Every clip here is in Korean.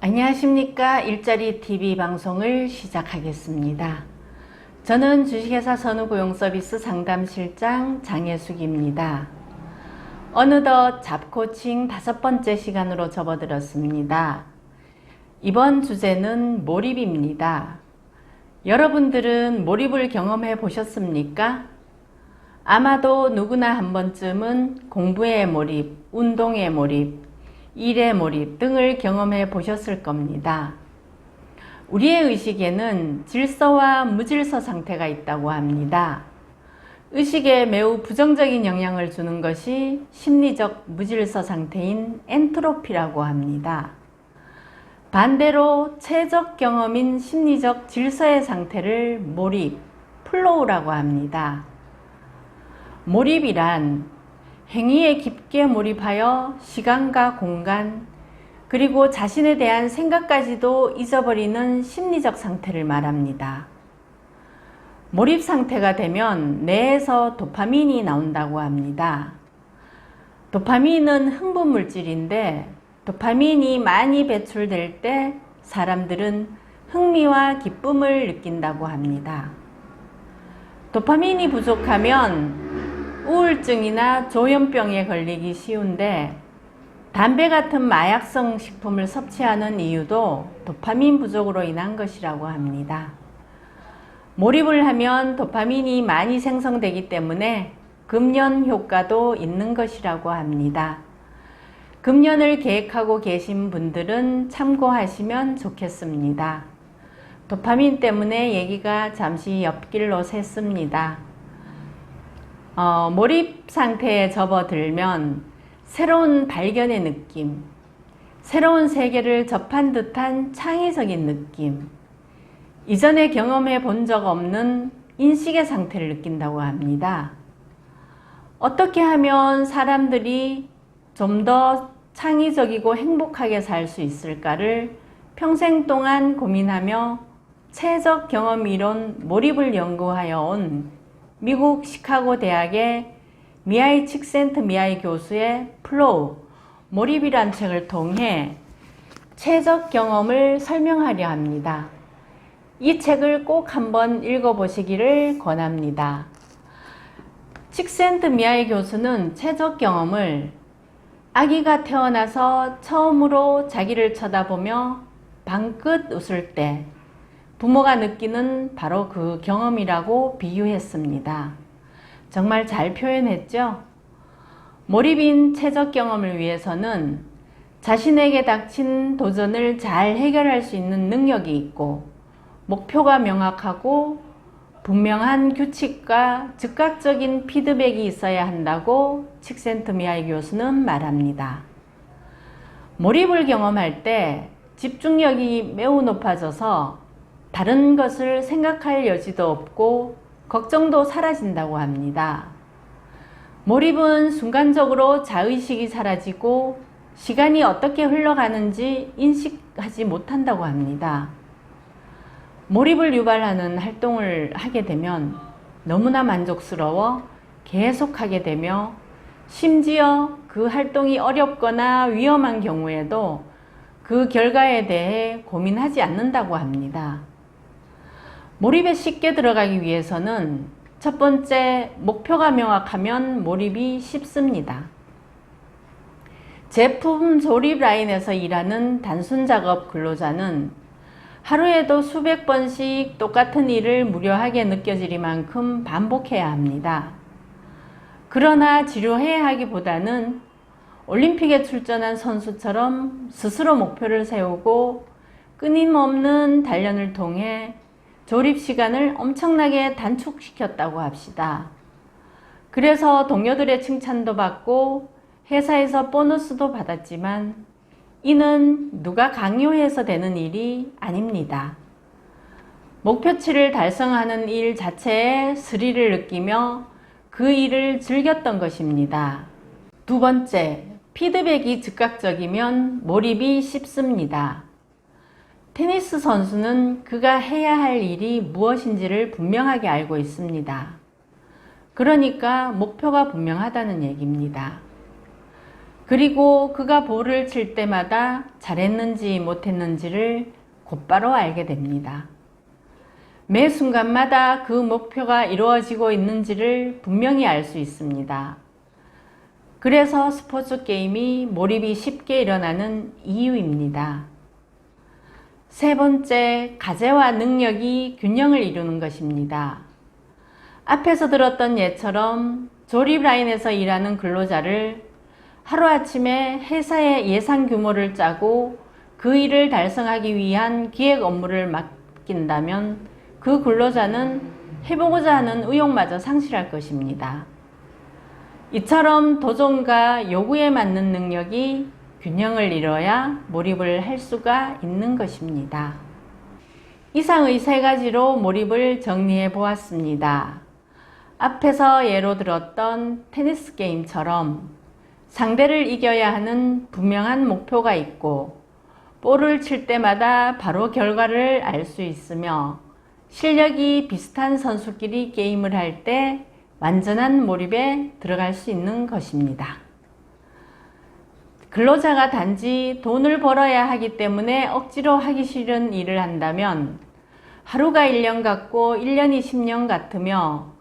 안녕하십니까. 일자리 TV 방송을 시작하겠습니다. 저는 주식회사 선후고용서비스 상담실장 장혜숙입니다. 어느덧 잡코칭 5번째 시간으로 접어들었습니다. 이번 주제는 몰입입니다. 여러분들은 몰입을 경험해 보셨습니까? 아마도 누구나 한 번쯤은 공부에 몰입, 운동에 몰입, 일의 몰입 등을 경험해 보셨을 겁니다. 우리의 의식에는 질서와 무질서 상태가 있다고 합니다. 의식에 매우 부정적인 영향을 주는 것이 심리적 무질서 상태인 엔트로피라고 합니다. 반대로 체적 경험인 심리적 질서의 상태를 몰입, 플로우라고 합니다. 몰입이란 행위에 깊게 몰입하여 시간과 공간, 그리고 자신에 대한 생각까지도 잊어버리는 심리적 상태를 말합니다. 몰입 상태가 되면 뇌에서 도파민이 나온다고 합니다. 도파민은 흥분 물질인데 도파민이 많이 배출될 때 사람들은 흥미와 기쁨을 느낀다고 합니다. 도파민이 부족하면 우울증이나 조현병에 걸리기 쉬운데 담배 같은 마약성 식품을 섭취하는 이유도 도파민 부족으로 인한 것이라고 합니다. 몰입을 하면 도파민이 많이 생성되기 때문에 금연 효과도 있는 것이라고 합니다. 금연을 계획하고 계신 분들은 참고하시면 좋겠습니다. 도파민 때문에 얘기가 잠시 옆길로 샜습니다. 몰입 상태에 접어들면 새로운 발견의 느낌, 새로운 세계를 접한 듯한 창의적인 느낌, 이전에 경험해 본 적 없는 인식의 상태를 느낀다고 합니다. 어떻게 하면 사람들이 좀 더 창의적이고 행복하게 살 수 있을까를 평생 동안 고민하며 체적 경험 이론 몰입을 연구하여 온 미국 시카고 대학의 미하이 칙센트미하이 교수의 플로우, 몰입이란 책을 통해 체적 경험을 설명하려 합니다. 이 책을 꼭 한번 읽어보시기를 권합니다. 칙센트미하이 교수는 체적 경험을 아기가 태어나서 처음으로 자기를 쳐다보며 방긋 웃을 때 부모가 느끼는 바로 그 경험이라고 비유했습니다. 정말 잘 표현했죠? 몰입인 체적 경험을 위해서는 자신에게 닥친 도전을 잘 해결할 수 있는 능력이 있고 목표가 명확하고 분명한 규칙과 즉각적인 피드백이 있어야 한다고 칙센트미하이 교수는 말합니다. 몰입을 경험할 때 집중력이 매우 높아져서 다른 것을 생각할 여지도 없고 걱정도 사라진다고 합니다. 몰입은 순간적으로 자의식이 사라지고 시간이 어떻게 흘러가는지 인식하지 못한다고 합니다. 몰입을 유발하는 활동을 하게 되면 너무나 만족스러워 계속하게 되며 심지어 그 활동이 어렵거나 위험한 경우에도 그 결과에 대해 고민하지 않는다고 합니다. 몰입에 쉽게 들어가기 위해서는 첫 번째, 목표가 명확하면 몰입이 쉽습니다. 제품 조립 라인에서 일하는 단순 작업 근로자는 하루에도 수백 번씩 똑같은 일을 무료하게 느껴지리만큼 반복해야 합니다. 그러나 지루해야 하기보다는 올림픽에 출전한 선수처럼 스스로 목표를 세우고 끊임없는 단련을 통해 조립 시간을 엄청나게 단축시켰다고 합시다. 그래서 동료들의 칭찬도 받고 회사에서 보너스도 받았지만 이는 누가 강요해서 되는 일이 아닙니다. 목표치를 달성하는 일 자체에 스릴을 느끼며 그 일을 즐겼던 것입니다. 두 번째, 피드백이 즉각적이면 몰입이 쉽습니다. 테니스 선수는 그가 해야 할 일이 무엇인지를 분명하게 알고 있습니다. 그러니까 목표가 분명하다는 얘기입니다. 그리고 그가 볼을 칠 때마다 잘했는지 못했는지를 곧바로 알게 됩니다. 매 순간마다 그 목표가 이루어지고 있는지를 분명히 알 수 있습니다. 그래서 스포츠 게임이 몰입이 쉽게 일어나는 이유입니다. 세 번째, 가제와 능력이 균형을 이루는 것입니다. 앞에서 들었던 예처럼 조립 라인에서 일하는 근로자를 하루아침에 회사의 예산 규모를 짜고 그 일을 달성하기 위한 기획 업무를 맡긴다면 그 근로자는 해보고자 하는 의욕마저 상실할 것입니다. 이처럼 도전과 요구에 맞는 능력이 균형을 이뤄야 몰입을 할 수가 있는 것입니다. 이상의 세 가지로 몰입을 정리해 보았습니다. 앞에서 예로 들었던 테니스 게임처럼 상대를 이겨야 하는 분명한 목표가 있고 볼을 칠 때마다 바로 결과를 알 수 있으며 실력이 비슷한 선수끼리 게임을 할 때 완전한 몰입에 들어갈 수 있는 것입니다. 근로자가 단지 돈을 벌어야 하기 때문에 억지로 하기 싫은 일을 한다면 하루가 1년 같고 1년이 10년 같으며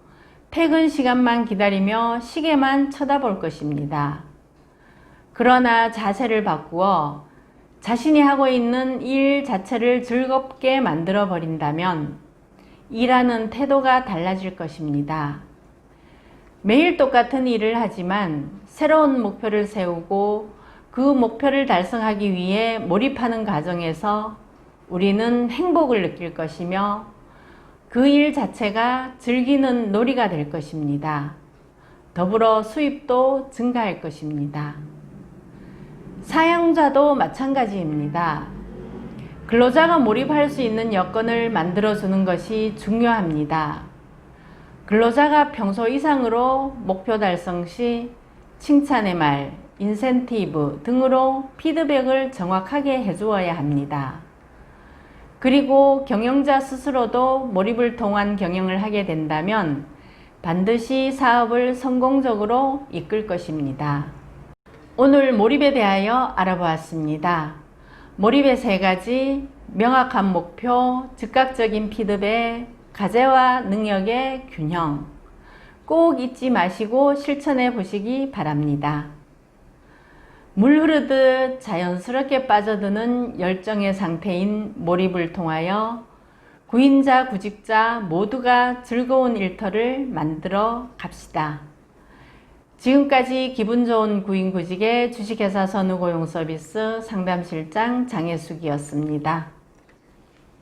퇴근 시간만 기다리며 시계만 쳐다볼 것입니다. 그러나 자세를 바꾸어 자신이 하고 있는 일 자체를 즐겁게 만들어 버린다면 일하는 태도가 달라질 것입니다. 매일 똑같은 일을 하지만 새로운 목표를 세우고 그 목표를 달성하기 위해 몰입하는 과정에서 우리는 행복을 느낄 것이며 그 일 자체가 즐기는 놀이가 될 것입니다. 더불어 수입도 증가할 것입니다. 사용자도 마찬가지입니다. 근로자가 몰입할 수 있는 여건을 만들어주는 것이 중요합니다. 근로자가 평소 이상으로 목표 달성 시 칭찬의 말, 인센티브 등으로 피드백을 정확하게 해주어야 합니다. 그리고 경영자 스스로도 몰입을 통한 경영을 하게 된다면 반드시 사업을 성공적으로 이끌 것입니다. 오늘 몰입에 대하여 알아보았습니다. 몰입의 세 가지, 명확한 목표, 즉각적인 피드백, 가제와 능력의 균형. 꼭 잊지 마시고 실천해 보시기 바랍니다. 물 흐르듯 자연스럽게 빠져드는 열정의 상태인 몰입을 통하여 구인자, 구직자 모두가 즐거운 일터를 만들어 갑시다. 지금까지 기분 좋은 구인구직의 주식회사 선후고용 서비스 상담실장 장혜숙이었습니다.